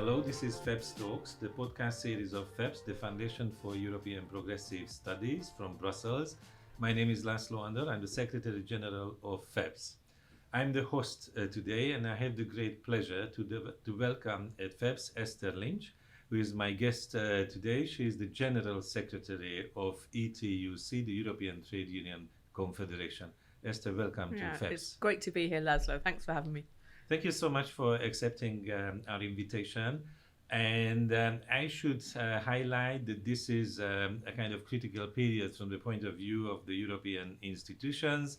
Hello, this is FEPS Talks, the podcast series of FEPS, the Foundation for European Progressive Studies from Brussels. My name is László Andor. I'm the Secretary General of FEPS. I'm the host today, and I have the great pleasure to welcome at FEPS Esther Lynch, who is my guest today. She is the General Secretary of ETUC, the European Trade Union Confederation. Esther, welcome to FEPS. It's great to be here, László. Thanks for having me. Thank you so much for accepting our invitation. And I should highlight that this is a kind of critical period from the point of view of the European institutions.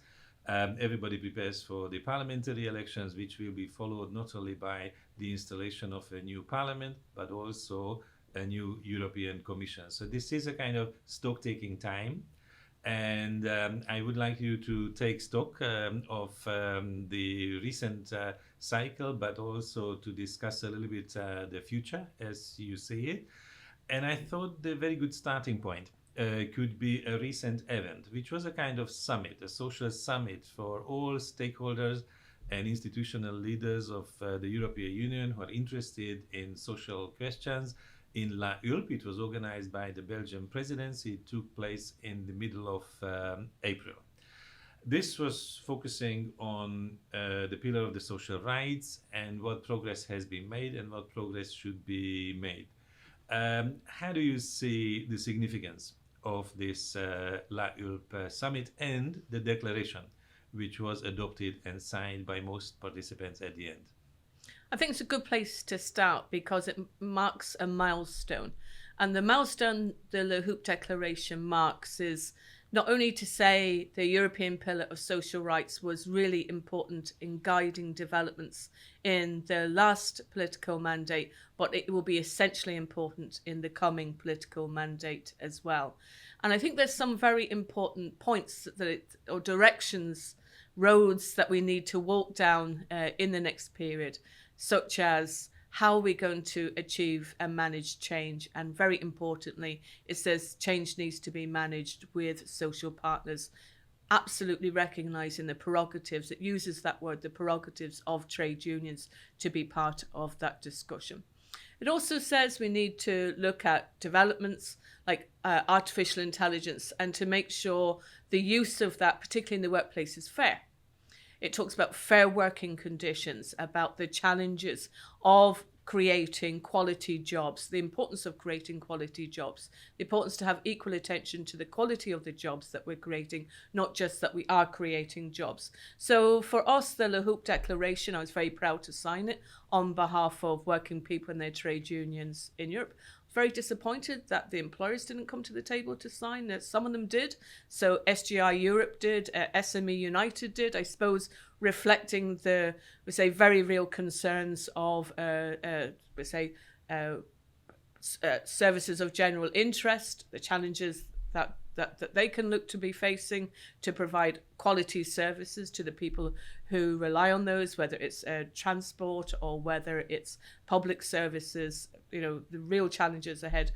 Everybody prepares for the parliamentary elections, which will be followed not only by the installation of a new parliament, but also a new European Commission. So this is a kind of stock-taking time. And I would like you to take stock of the recent cycle, but also to discuss a little bit the future as you see it. And I thought the very good starting point could be a recent event, which was a kind of summit, a social summit for all stakeholders and institutional leaders of the European Union who are interested in social questions. In Hulpe, it was organized by the Belgian presidency. It took place in the middle of April. This was focusing on the pillar of the social rights and what progress has been made and what progress should be made. How do you see the significance of this Hulpe summit and the declaration, which was adopted and signed by most participants at the end? I think it's a good place to start because it marks a milestone. And the milestone the Hulpe Declaration marks is not only to say the European Pillar of Social Rights was really important in guiding developments in the last political mandate, but it will be essentially important in the coming political mandate as well. And I think there's some very important points or directions, roads that we need to walk down in the next period, such as how we're going to achieve and manage change. And very importantly, it says change needs to be managed with social partners, absolutely recognising the prerogatives, it uses that word, the prerogatives of trade unions to be part of that discussion. It also says we need to look at developments like artificial intelligence and to make sure the use of that, particularly in the workplace, is fair. It talks about fair working conditions, about the challenges of creating quality jobs, the importance of creating quality jobs, the importance to have equal attention to the quality of the jobs that we're creating, not just that we are creating jobs. So for us, the Hulpe Declaration, I was very proud to sign it on behalf of working people and their trade unions in Europe. Very disappointed that the employers didn't come to the table to sign. Some of them did. So SGI Europe did, SME United did, I suppose, reflecting the, we say, very real concerns of, services of general interest, the challenges that they can look to be facing to provide quality services to the people who rely on those, whether it's transport or whether it's public services, the real challenges ahead.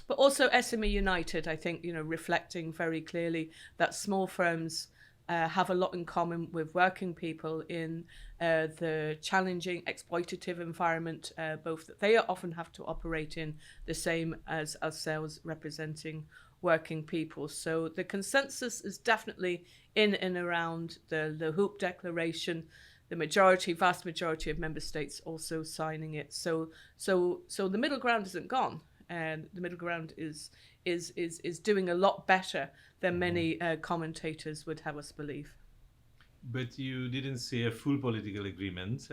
But also SME United, I think, reflecting very clearly that small firms have a lot in common with working people in the challenging exploitative environment, both that they often have to operate in, the same as ourselves representing working people. So the consensus is definitely in and around the Hulpe Declaration. The vast majority of member states also signing it. So the middle ground isn't gone, and the middle ground is doing a lot better than many commentators would have us believe. But you didn't see a full political agreement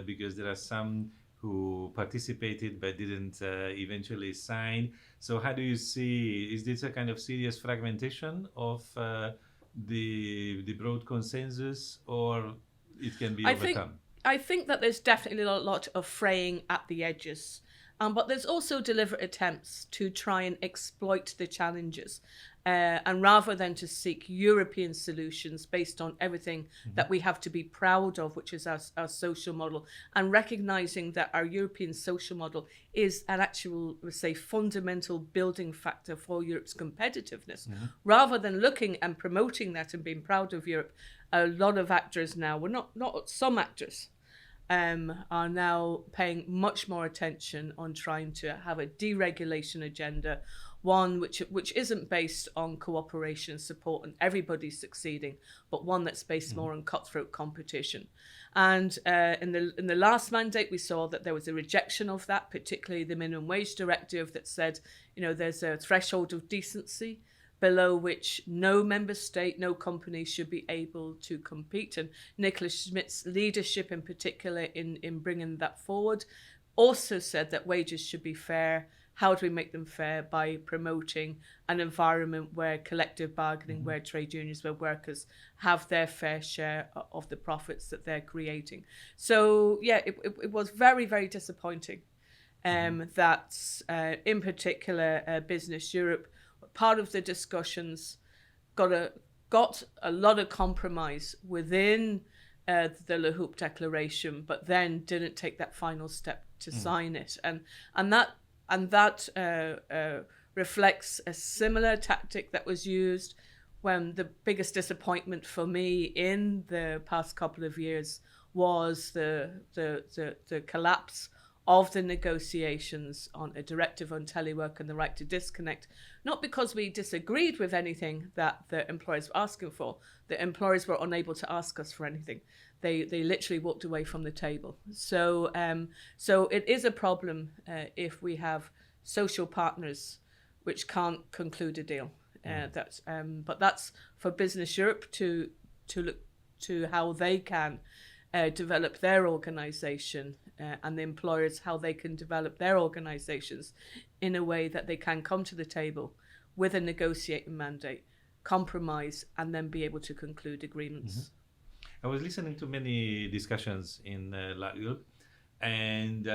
because there are some who participated but didn't eventually sign. So how do you see, is this a kind of serious fragmentation of the broad consensus, or it can be overcome? I think that there's definitely a lot of fraying at the edges, but there's also deliberate attempts to try and exploit the challenges. And rather than to seek European solutions based on everything that we have to be proud of, which is our social model, and recognizing that our European social model is an actual, fundamental building factor for Europe's competitiveness. Rather than looking and promoting that and being proud of Europe, a lot of actors now, well, not some actors, are now paying much more attention on trying to have a deregulation agenda, one which isn't based on cooperation, support, and everybody succeeding, but one that's based more on cutthroat competition. And in the last mandate, we saw that there was a rejection of that, particularly the minimum wage directive that said, there's a threshold of decency below which no member state, no company should be able to compete. And Nicolas Schmit's leadership in particular in bringing that forward also said that wages should be fair. How do we make them fair? By promoting an environment where collective bargaining, where trade unions, where workers have their fair share of the profits that they're creating. So, yeah, it was very, very disappointing that, in particular, Business Europe, part of the discussions got a lot of compromise within the Hulpe declaration, but then didn't take that final step to sign it, and that reflects a similar tactic that was used when the biggest disappointment for me in the past couple of years was the collapse of the negotiations on a directive on telework and the right to disconnect, not because we disagreed with anything that the employers were asking for. The employers were unable to ask us for anything. They literally walked away from the table. So it is a problem if we have social partners which can't conclude a deal. But that's for Business Europe to look to how they can develop their organisation, and the employers how they can develop their organisations in a way that they can come to the table with a negotiating mandate, compromise, and then be able to conclude agreements. I was listening to many discussions in La Hulpe, and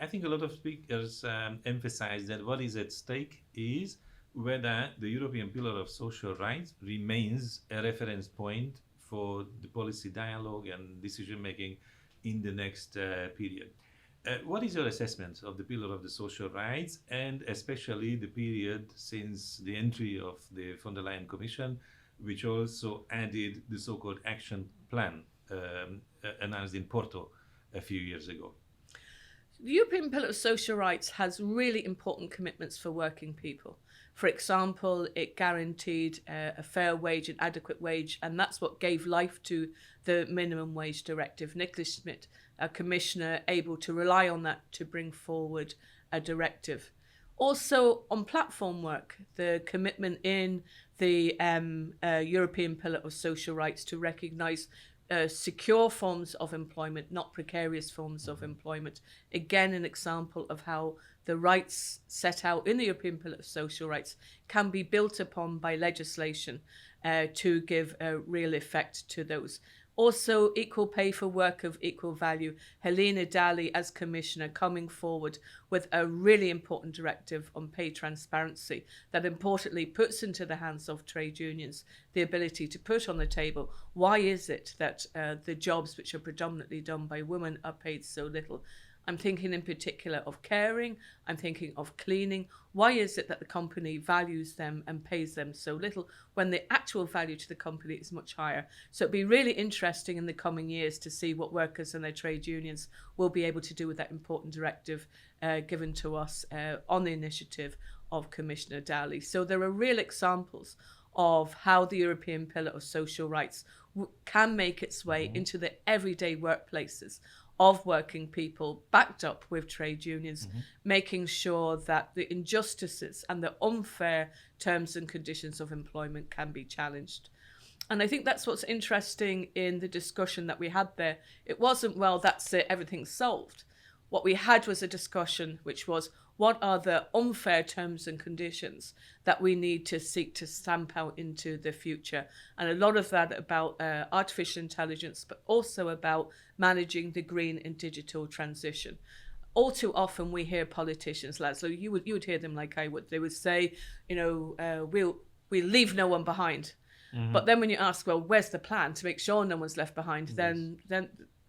I think a lot of speakers emphasize that what is at stake is whether the European Pillar of Social Rights remains a reference point for the policy dialogue and decision making in the next period. What is your assessment of the Pillar of the Social Rights, and especially the period since the entry of the von der Leyen Commission, which also added the so-called action plan announced in Porto a few years ago? The European Pillar of Social Rights has really important commitments for working people. For example, it guaranteed a fair wage and adequate wage, and that's what gave life to the minimum wage directive. Nicolas Schmit, a commissioner, able to rely on that to bring forward a directive. Also on platform work, the commitment in the European Pillar of Social Rights to recognise secure forms of employment, not precarious forms of employment. Again, an example of how the rights set out in the European Pillar of Social Rights can be built upon by legislation to give a real effect to those. Also, equal pay for work of equal value. Helena, Dalli, as Commissioner, coming forward with a really important directive on pay transparency that importantly puts into the hands of trade unions the ability to put on the table, why is it that the jobs which are predominantly done by women are paid so little? I'm thinking in particular of caring, I'm thinking of cleaning. Why is it that the company values them and pays them so little when the actual value to the company is much higher? So it'd be really interesting in the coming years to see what workers and their trade unions will be able to do with that important directive given to us on the initiative of Commissioner Dalli. So there are real examples of how the European Pillar of Social Rights can make its way into the everyday workplaces of working people, backed up with trade unions, making sure that the injustices and the unfair terms and conditions of employment can be challenged. And I think that's what's interesting in the discussion that we had there. It wasn't, well, that's it, everything's solved. What we had was a discussion which was, what are the unfair terms and conditions that we need to seek to stamp out into the future? And a lot of that about artificial intelligence, but also about managing the green and digital transition. All too often we hear politicians, so you would hear them like I would. They would say, we'll leave no one behind. But then when you ask, well, where's the plan to make sure no one's left behind? Then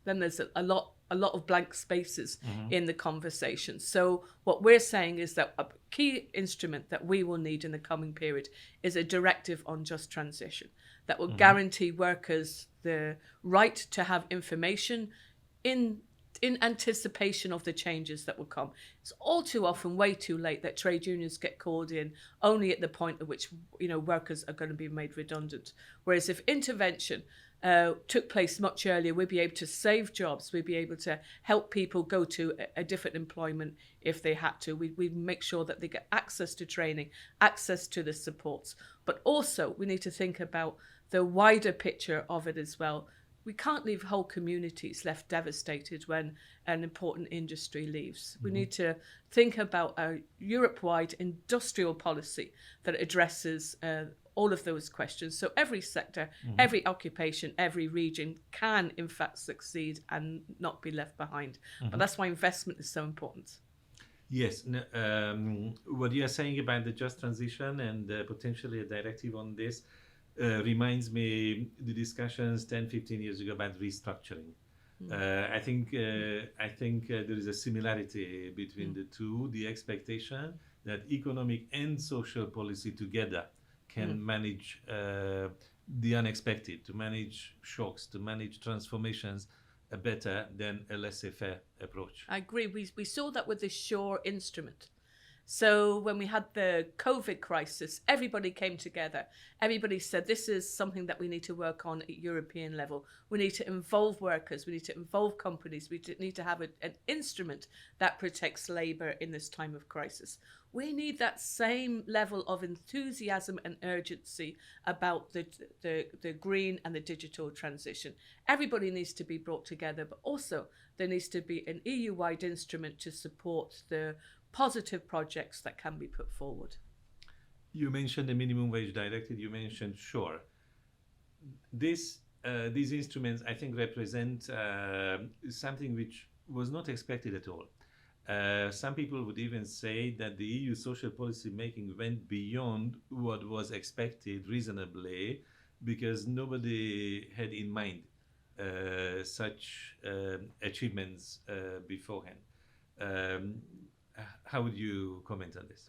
there's a lot of blank spaces in the conversation. So what we're saying is that a key instrument that we will need in the coming period is a directive on just transition that will guarantee workers the right to have information in in anticipation of the changes that will come. It's all too often way too late that trade unions get called in only at the point at which workers are going to be made redundant. Whereas if intervention took place much earlier, we'd be able to save jobs. We'd be able to help people go to a different employment if they had to. We'd make sure that they get access to training, access to the supports. But also we need to think about the wider picture of it as well. We can't leave whole communities left devastated when an important industry leaves. We need to think about a Europe-wide industrial policy that addresses all of those questions. So every sector, every occupation, every region can in fact succeed and not be left behind. But that's why investment is so important. Yes, what you are saying about the just transition and potentially a directive on this reminds me the discussions 10, 15 years ago about restructuring. I think there is a similarity between the two, the expectation that economic and social policy together can manage the unexpected, to manage shocks, to manage transformations better than a laissez-faire approach. I agree. We saw that with the SURE instrument. So when we had the COVID crisis, everybody came together. Everybody said, this is something that we need to work on at European level. We need to involve workers. We need to involve companies. We need to have an instrument that protects labour in this time of crisis. We need that same level of enthusiasm and urgency about the green and the digital transition. Everybody needs to be brought together, but also there needs to be an EU-wide instrument to support the positive projects that can be put forward. You mentioned the minimum wage directive, you mentioned SURE. These instruments, I think, represent something which was not expected at all. Some people would even say that the EU social policy making went beyond what was expected reasonably, because nobody had in mind such achievements beforehand. How would you comment on this?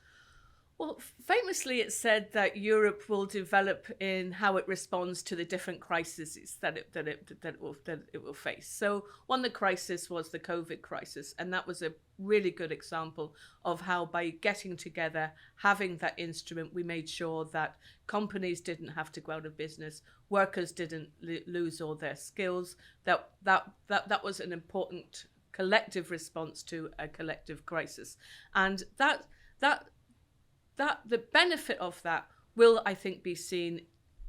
Well, famously, it said that Europe will develop in how it responds to the different crises that it will face. So one of the crises was the COVID crisis, and that was a really good example of how, by getting together, having that instrument, we made sure that companies didn't have to go out of business, workers didn't lose all their skills. That was an important collective response to a collective crisis, and that the benefit of that will, I think, be seen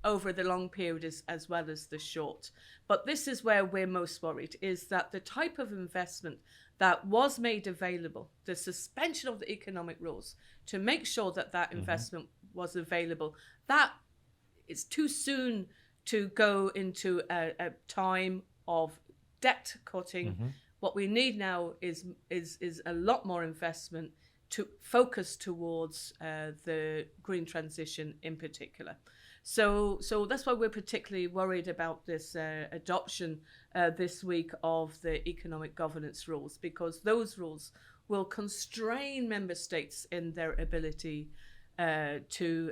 over the long period as well as the short. But this is where we're most worried, is that the type of investment that was made available, the suspension of the economic rules to make sure that investment was available, that it's too soon to go into a time of debt cutting. What we need now is a lot more investment to focus towards the green transition in particular. So that's why we're particularly worried about this adoption this week of the economic governance rules, because those rules will constrain member states in their ability to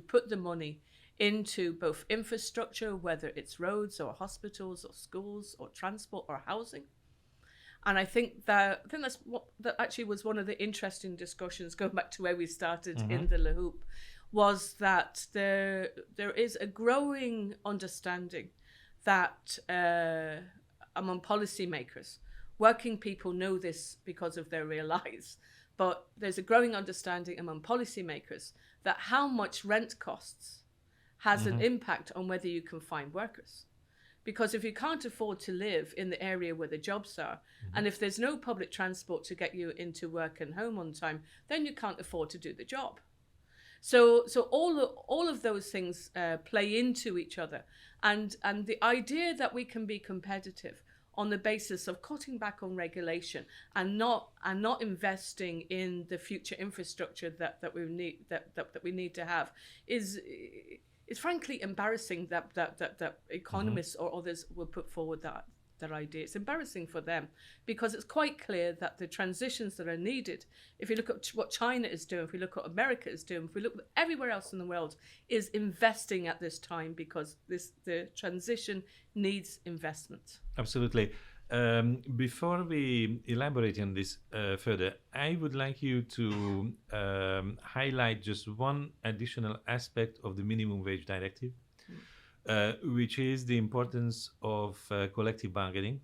put the money into both infrastructure, whether it's roads or hospitals or schools or transport or housing. And I think that actually was one of the interesting discussions, going back to where we started in the LaHoupe, was that there is a growing understanding that among policymakers, working people know this because of their real lives, but there's a growing understanding among policymakers that how much rent costs has an impact on whether you can find workers. Because if you can't afford to live in the area where the jobs are, and if there's no public transport to get you into work and home on time, then you can't afford to do the job. So all of those things play into each other. And the idea that we can be competitive on the basis of cutting back on regulation and not investing in the future infrastructure that we need to have is frankly embarrassing that economists or others will put forward that idea. It's embarrassing for them, because it's quite clear that the transitions that are needed, if you look at what China is doing, if we look at what America is doing, if we look at everywhere else in the world, is investing at this time, because the transition needs investment. Absolutely. Before we elaborate on this further, I would like you to highlight just one additional aspect of the minimum wage directive, which is the importance of collective bargaining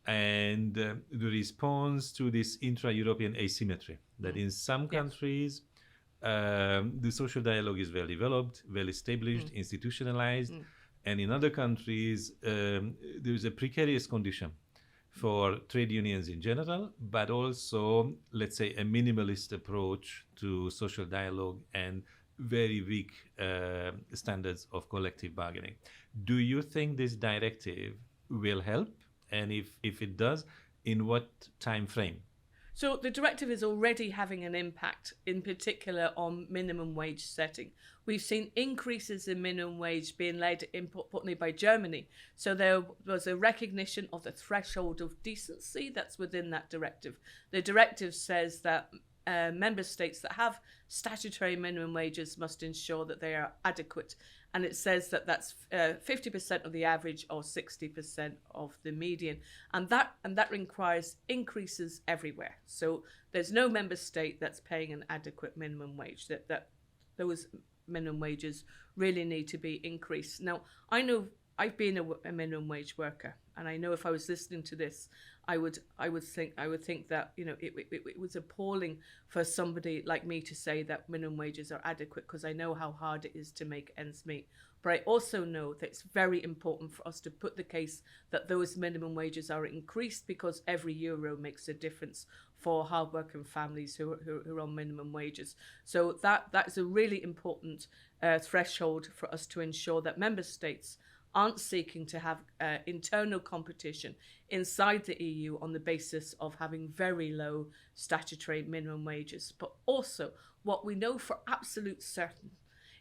and the response to this intra-European asymmetry, that in some countries the social dialogue is well developed, well established, institutionalized, and in other countries there is a precarious condition for trade unions in general, but also, let's say, a minimalist approach to social dialogue and very weak standards of collective bargaining. Do you think this directive will help? And if it does, in what time frame? So the directive is already having an impact, in particular on minimum wage setting. We've seen increases in minimum wage being led importantly by Germany. So there was a recognition of the threshold of decency that's within that directive. The directive says that member states that have statutory minimum wages must ensure that they are adequate. And it says that that's 50% of the average or 60% of the median. And that requires increases everywhere. So there's no member state that's paying an adequate minimum wage, that those minimum wages really need to be increased. Now, I know I've been a minimum wage worker, and I know if I was listening to this, I would think that it was appalling for somebody like me to say that minimum wages are adequate, because I know how hard it is to make ends meet. But I also know that it's very important for us to put the case that those minimum wages are increased, because every euro makes a difference for hard-working families who are on minimum wages. So that's a really important threshold for us to ensure that member states aren't seeking to have internal competition inside the EU on the basis of having very low statutory minimum wages. But also, what we know for absolute certain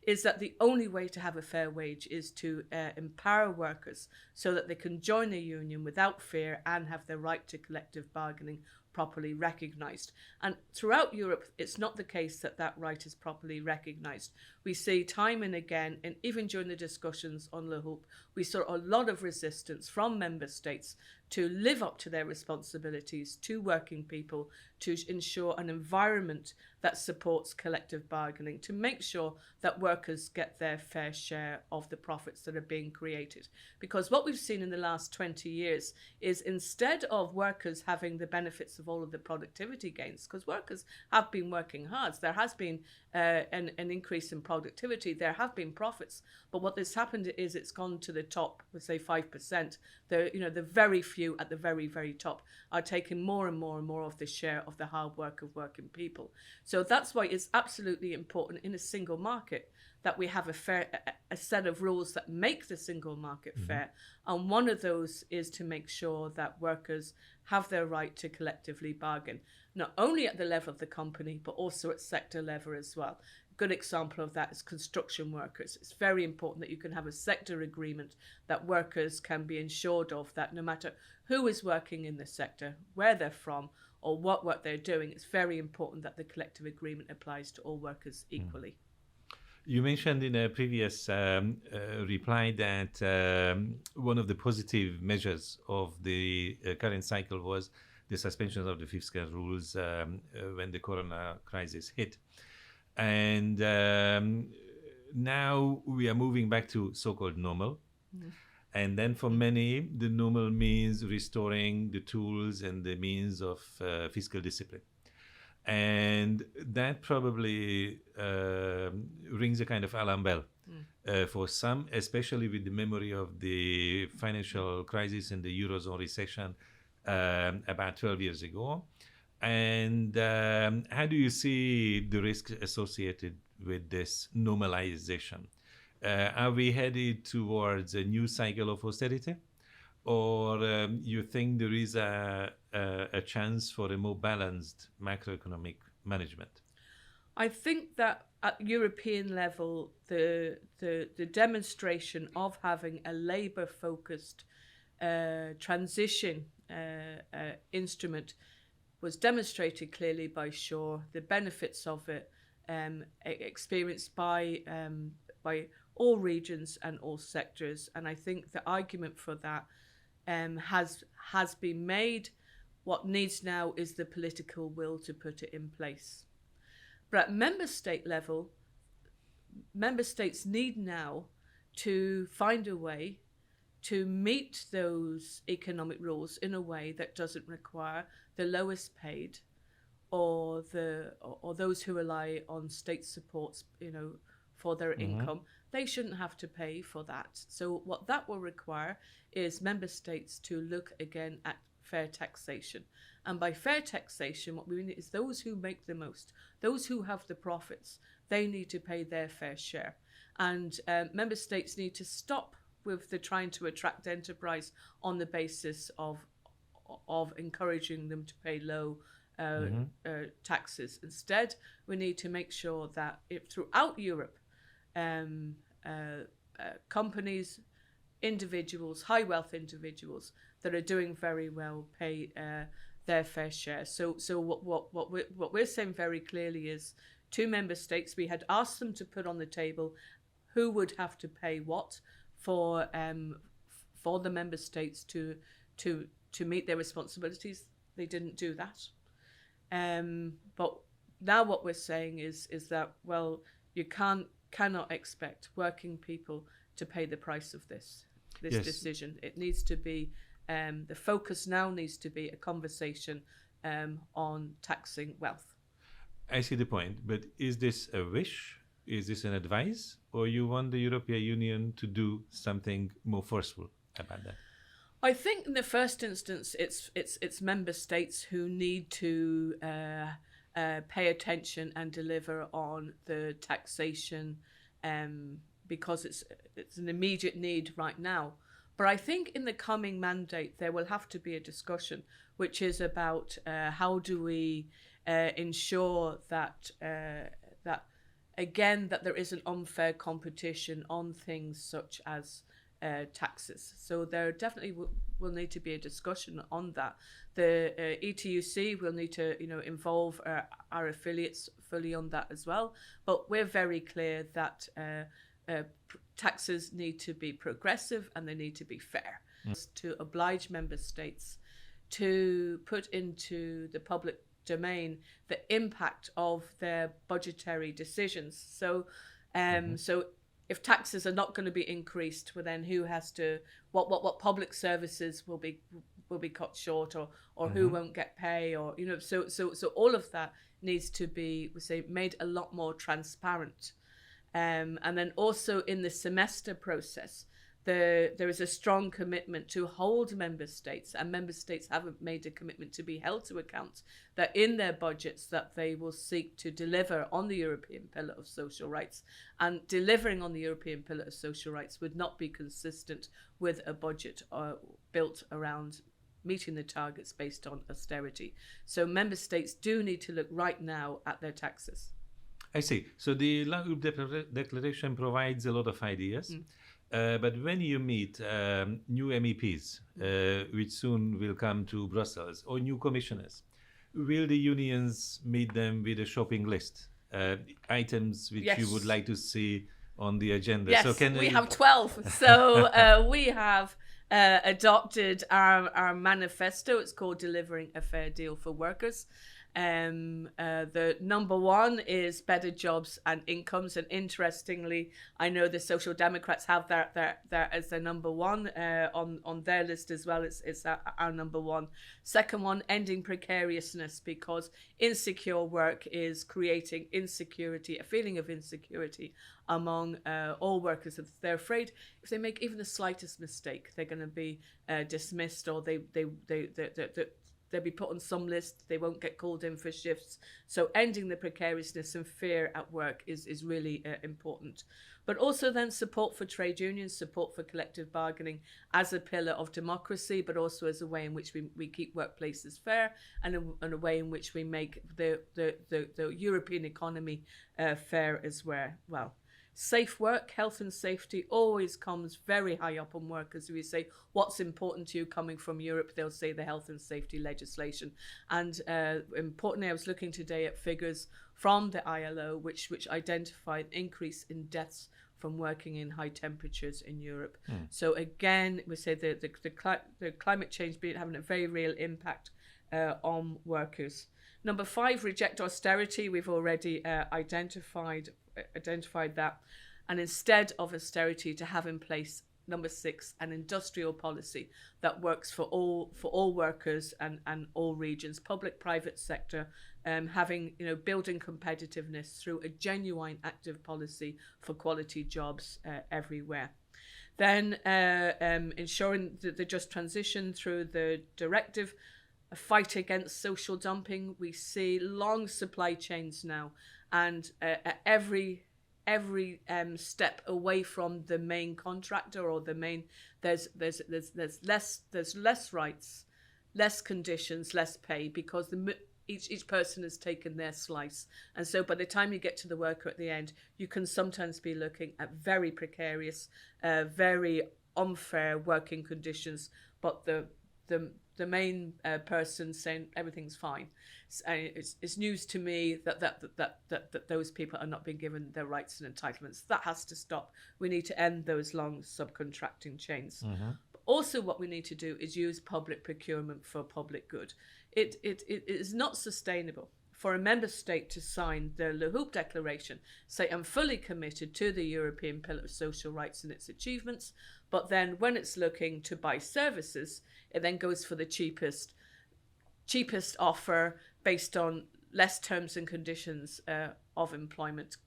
is that the only way to have a fair wage is to empower workers so that they can join a union without fear and have their right to collective bargaining properly recognised. And throughout Europe, it's not the case that that right is properly recognised. We see time and again, and even during the discussions on Le Hulpe, we saw a lot of resistance from member states to live up to their responsibilities to working people, to ensure an environment that supports collective bargaining, to make sure that workers get their fair share of the profits that are being created. Because what we've seen in the last 20 years is, instead of workers having the benefits of all of the productivity gains, because workers have been working hard, there has been an increase in productivity, there have been profits, but what has happened is it's gone to the top, let's say 5%. The very few at the very, very top are taking more and more and more of the share of the hard work of working people. So that's why it's absolutely important in a single market that we have a set of rules that make the single market fair. And one of those is to make sure that workers have their right to collectively bargain, not only at the level of the company, but also at sector level as well. A good example of that is construction workers. It's very important that you can have a sector agreement that workers can be ensured of, that no matter who is working in the sector, where they're from, or what work they're doing, it's very important that the collective agreement applies to all workers equally. You mentioned in a previous reply that one of the positive measures of the current cycle was the suspension of the fiscal rules when the corona crisis hit. And now we are moving back to so-called normal. And then for many, the normal means restoring the tools and the means of fiscal discipline. And that probably rings a kind of alarm bell for some, especially with the memory of the financial crisis and the Eurozone recession about 12 years ago. And how do you see the risks associated with this normalization? Are we headed towards a new cycle of austerity? Or you think there is a chance for a more balanced macroeconomic management? I think that at European level, the demonstration of having a labour-focused transition instrument was demonstrated clearly by Shaw. The benefits of it experienced by all regions and all sectors, and I think the argument for that has been made. What needs now is the political will to put it in place. But at member state level, member states need now to find a way to meet those economic rules in a way that doesn't require the lowest paid or those who rely on state supports, for their income. They shouldn't have to pay for that. So what that will require is member states to look again at fair taxation. And by fair taxation, what we mean is those who make the most, those who have the profits, they need to pay their fair share. And member states need to stop with the trying to attract enterprise on the basis of encouraging them to pay low taxes. Instead, we need to make sure that throughout Europe, companies, individuals, high wealth individuals that are doing very well pay their fair share. So what we're saying very clearly is, two member states, we had asked them to put on the table who would have to pay what for the member states to meet their responsibilities. They didn't do that. But now what we're saying is that, well, you cannot expect working people to pay the price of this yes. decision. It needs to be, the focus now needs to be a conversation on taxing wealth. I see the point, but is this a wish? Is this an advice? Or you want the European Union to do something more forceful about that? I think in the first instance, it's member states who need to pay attention and deliver on the taxation, because it's an immediate need right now. But I think in the coming mandate there will have to be a discussion, which is about how do we ensure that that there isn't unfair competition on things such as taxes. So there definitely will need to be a discussion on that. The ETUC will need to involve our affiliates fully on that as well. But we're very clear that taxes need to be progressive and they need to be fair. To oblige member states to put into the public domain the impact of their budgetary decisions. So so if taxes are not going to be increased, well then who has to, what public services will be cut short, or who won't get pay, or so all of that needs to be, we say, made a lot more transparent. And then also in the semester process, there is a strong commitment to hold member states, and member states haven't made a commitment to be held to account, that in their budgets that they will seek to deliver on the European Pillar of Social Rights. And delivering on the European Pillar of Social Rights would not be consistent with a budget built around meeting the targets based on austerity. So member states do need to look right now at their taxes. I see. So the Hulpe Declaration provides a lot of ideas. But when you meet new MEPs, which soon will come to Brussels, or new commissioners, will the unions meet them with a shopping list, items which yes. you would like to see on the agenda? Yes, so we have 12. So we have adopted our manifesto. It's called Delivering a Fair Deal for Workers. The number one is better jobs and incomes, and interestingly, I know the Social Democrats have that as their number one on their list as well. It's our number one. Second one, ending precariousness, because insecure work is creating insecurity, a feeling of insecurity among all workers. They're afraid if they make even the slightest mistake, they're going to be dismissed, or they'll be put on some list, they won't get called in for shifts. So ending the precariousness and fear at work is really important. But also then support for trade unions, support for collective bargaining as a pillar of democracy, but also as a way in which we keep workplaces fair, and a way in which we make the European economy fair as well. Safe work, health and safety always comes very high up on workers. We say, what's important to you coming from Europe? They'll say the health and safety legislation. And importantly, I was looking today at figures from the ILO, which identified increase in deaths from working in high temperatures in Europe. So again, we say the climate change having a very real impact on workers. Number 5, reject austerity. We've already identified that. And instead of austerity, to have in place, number 6, an industrial policy that works for all workers and all regions, public, private sector, having, building competitiveness through a genuine active policy for quality jobs everywhere. Then ensuring the just transition through the Directive, a fight against social dumping. We see long supply chains now, and every step away from the main contractor or the main, there's less rights, less conditions, less pay, because each person has taken their slice. And so by the time you get to the worker at the end, you can sometimes be looking at very precarious, very unfair working conditions, but the main person saying everything's fine. It's news to me that those people are not being given their rights and entitlements. That has to stop. We need to end those long subcontracting chains. But also what we need to do is use public procurement for public good. It is not sustainable for a member state to sign the Hulpe Declaration, say, I'm fully committed to the European Pillar of Social Rights and its achievements, but then when it's looking to buy services, it then goes for the cheapest offer based on less terms and conditions of employment,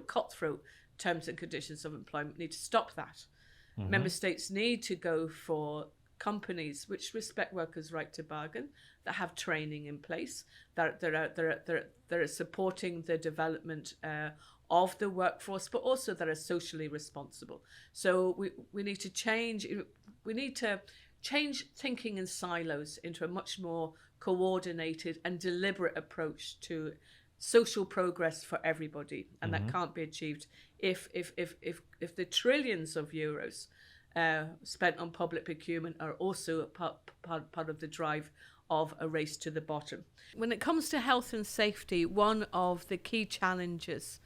cutthroat terms and conditions of employment. Need to stop that. Member states need to go for companies which respect workers' right to bargain, that have training in place, that are supporting the development of the workforce, but also that are socially responsible. So we need to change. We need to change thinking in silos into a much more coordinated and deliberate approach to social progress for everybody, and that can't be achieved if the trillions of euros spent on public procurement are also part of the drive of a race to the bottom. When it comes to health and safety, one of the key challenges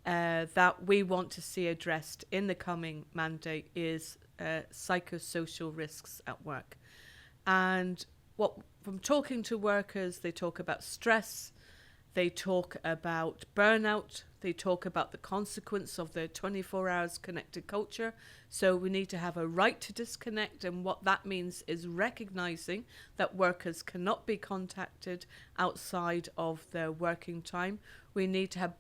that we want to see addressed in the coming mandate is psychosocial risks at work. And from talking to workers, they talk about stress, they talk about burnout, they talk about the consequence of the 24 hours connected culture. So we need to have a right to disconnect, and what that means is recognizing that workers cannot be contacted outside of their working time. We need to have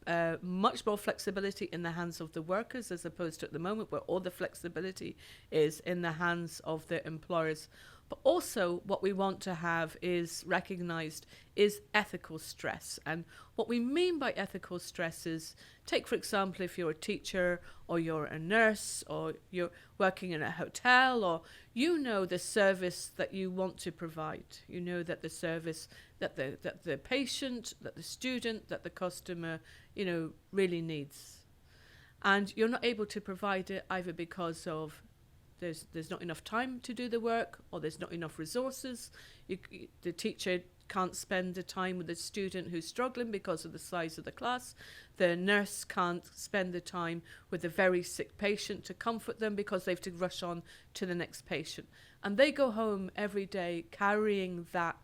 much more flexibility in the hands of the workers, as opposed to at the moment where all the flexibility is in the hands of the employers. But also what we want to have is recognized is ethical stress. And what we mean by ethical stress is, take for example, if you're a teacher or you're a nurse or you're working in a hotel, or the service that you want to provide. That the service that the patient, that the student, that the customer, really needs. And you're not able to provide it either because of there's not enough time to do the work, or there's not enough resources. The teacher can't spend the time with the student who's struggling because of the size of the class. The nurse can't spend the time with a very sick patient to comfort them because they have to rush on to the next patient. And they go home every day carrying that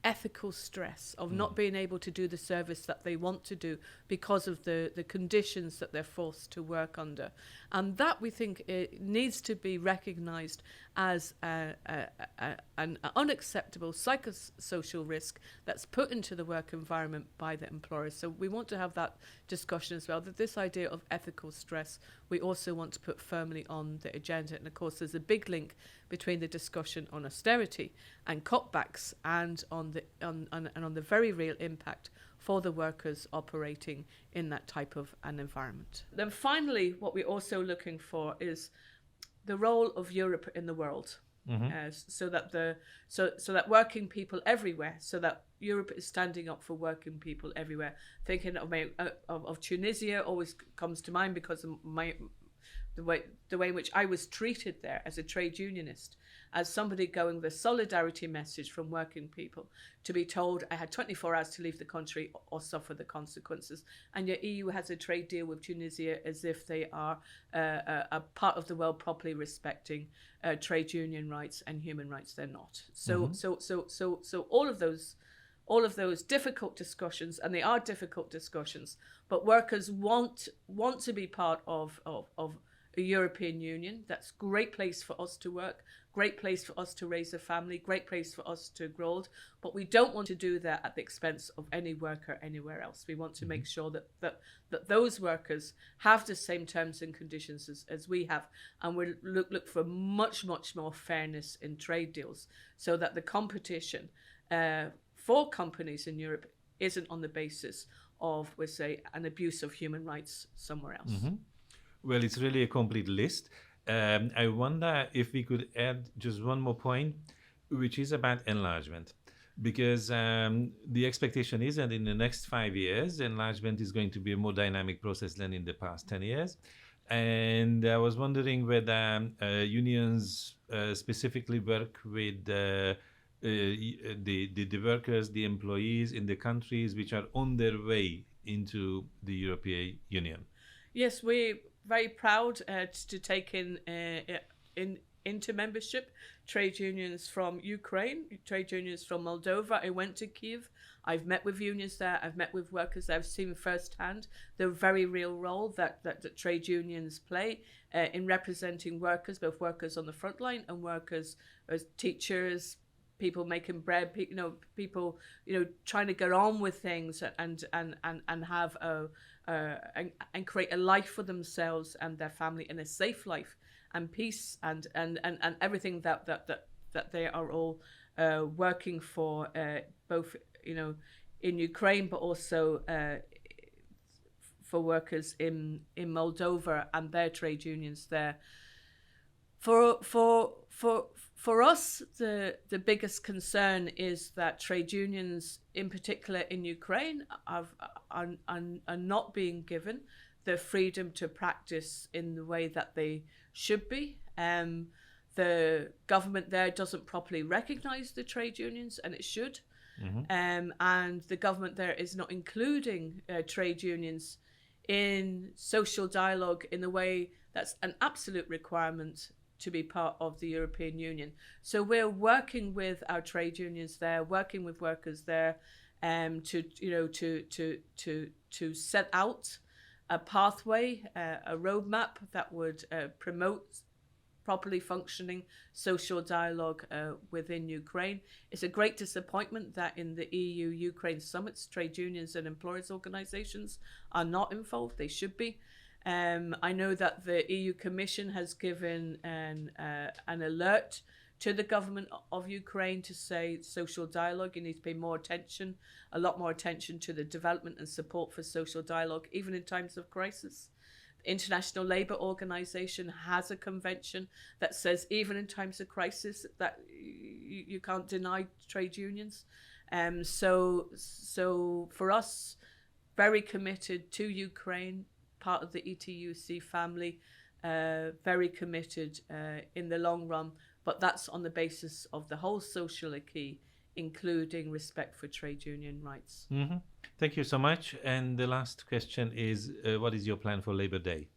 ethical stress of not being able to do the service that they want to do because of the conditions that they're forced to work under. And that, we think, it needs to be recognised as an unacceptable psychosocial risk that's put into the work environment by the employer. So we want to have that discussion as well, that this idea of ethical stress we also want to put firmly on the agenda. And of course there's a big link between the discussion on austerity and cutbacks and on the very real impact for the workers operating in that type of an environment. Then finally, what we're also looking for is the role of Europe in the world, so that working people everywhere, so that Europe is standing up for working people everywhere. Thinking of Tunisia always comes to mind because of the way in which I was treated there as a trade unionist, as somebody going with a solidarity message from working people, to be told I had 24 hours to leave the country or suffer the consequences. And yet EU has a trade deal with Tunisia as if they are a part of the world properly respecting trade union rights and human rights. They're not. So all of those difficult discussions, and they are difficult discussions, but workers want to be part of a European Union. That's a great place for us to work, great place for us to raise a family, great place for us to grow old, but we don't want to do that at the expense of any worker anywhere else. We want to make sure that those workers have the same terms and conditions as we have, and we look for much more fairness in trade deals, so that the competition for companies in Europe isn't on the basis of, we say, an abuse of human rights somewhere else. Well, it's really a complete list. I wonder if we could add just one more point, which is about enlargement. Because the expectation is that in the next 5 years, enlargement is going to be a more dynamic process than in the past 10 years. And I was wondering whether unions specifically work with the workers, the employees in the countries which are on their way into the European Union. Yes, we're very proud to take into membership trade unions from Ukraine, trade unions from Moldova. I went to Kiev. I've met with unions there. I've met with workers. I've seen firsthand the very real role that trade unions play in representing workers, both workers on the front line and workers as teachers, people making bread, people trying to get on with things and have and create a life for themselves and their family, and a safe life and peace and everything that they are all working for, both in Ukraine, but also for workers in Moldova and their trade unions there. For us, the biggest concern is that trade unions, in particular in Ukraine, are not being given the freedom to practice in the way that they should be. The government there doesn't properly recognise the trade unions, and it should. And the government there is not including trade unions in social dialogue in the way that's an absolute requirement to be part of the European Union. So we're working with our trade unions there, working with workers there, to set out a pathway, a roadmap that would promote properly functioning social dialogue within Ukraine. It's a great disappointment that in the EU-Ukraine summits, trade unions and employers' organisations are not involved. They should be. I know that the EU Commission has given an alert to the government of Ukraine to say social dialogue, you need to pay more attention, a lot more attention to the development and support for social dialogue, even in times of crisis. The International Labour Organization has a convention that says even in times of crisis that you can't deny trade unions. So for us, very committed to Ukraine, part of the ETUC family, very committed in the long run, but that's on the basis of the whole social acquis, including respect for trade union rights. Thank you so much. And the last question is, what is your plan for Labour Day?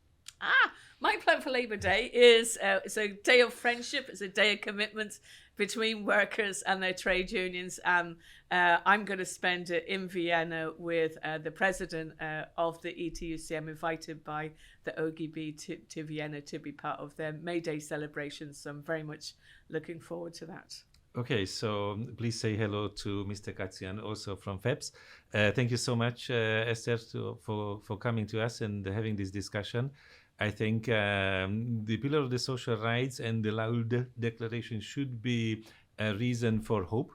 My plan for Labour Day is it's a day of friendship, it's a day of commitment between workers and their trade unions. And I'm going to spend it in Vienna with the president of the ETUC. I'm invited by the OGB to Vienna to be part of their May Day celebrations. So I'm very much looking forward to that. Okay, so please say hello to Mr. Katzian, also from FEPS. Thank you so much, Esther, for coming to us and having this discussion. I think the pillar of the social rights and the Laul Declaration should be a reason for hope.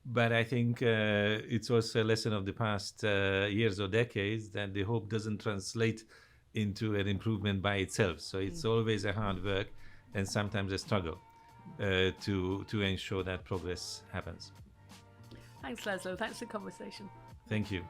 But I think it's also a lesson of the past years or decades that the hope doesn't translate into an improvement by itself. So it's always a hard work and sometimes a struggle to ensure that progress happens. Thanks, Laszlo. Thanks for the conversation. Thank you.